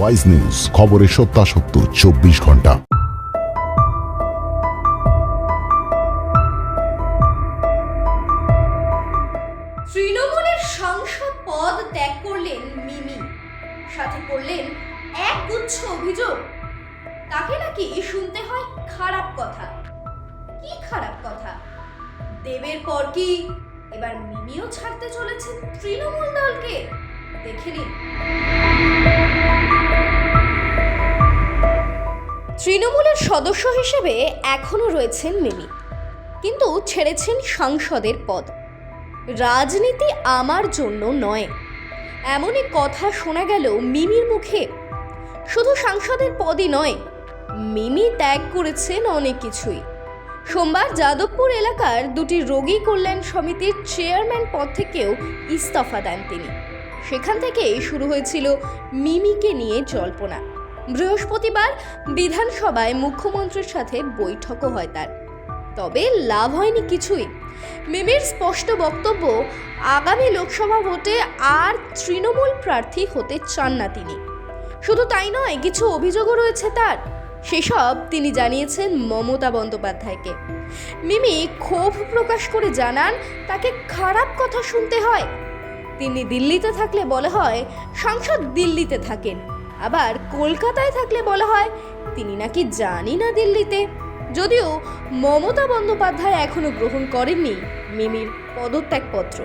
Wise news, খবরের সত্যাসত্য 24 ঘন্টা। তৃণমূলের সাংসদ পদ ত্যাগ করলেন মিমি, সাথে করলেন এক গুচ্ছ অভিযোগ। তাকে নাকি শুনতে হয় খারাপ কথা। কি খারাপ কথা? দেবের পর কি এবার মিমিও ছাড়তে চলেছেন তৃণমূল দলকে? দেখে নিন। তৃণমূলের সদস্য হিসেবে এখনো রয়েছেন মিমি, কিন্তু ছেড়েছেন সাংসদের পদ। রাজনীতি আমার জন্য নয়, এমনই কথা শোনা গেল মিমির মুখে। শুধু সাংসদের পদই নয়, মিমি ত্যাগ করেছেন অনেক কিছুই। সোমবার যাদবপুর এলাকার দুটি রোগী কল্যাণ সমিতির চেয়ারম্যান পদ থেকেও ইস্তফা দেন তিনি। সেখান থেকেই শুরু হয়েছিল মিমিকে নিয়ে জল্পনা। বৃহস্পতিবার বিধানসভায় মুখ্যমন্ত্রীর সাথে বৈঠকও হয় তার, তবে লাভ হয়নি কিছুই। মিমির স্পষ্ট বক্তব্য, আগামী লোকসভা ভোটে আর তৃণমূল প্রার্থী হতে চান না তিনি। শুধু তাই নয়, কিছু অভিযোগও রয়েছে তার, সেসব তিনি জানিয়েছেন মমতা বন্দ্যোপাধ্যায়কে। মিমি ক্ষোভ প্রকাশ করে জানান, তাকে খারাপ কথা শুনতে হয়। তিনি দিল্লিতে থাকলে বলা হয় সাংসদ দিল্লিতে থাকেন, আবার কলকাতায় থাকলে বলা হয় তিনি নাকি জানি না দিল্লিতে। যদিও মমতা বন্দ্যোপাধ্যায় এখনো গ্রহণ করেননি মিমির পদত্যাগপত্র।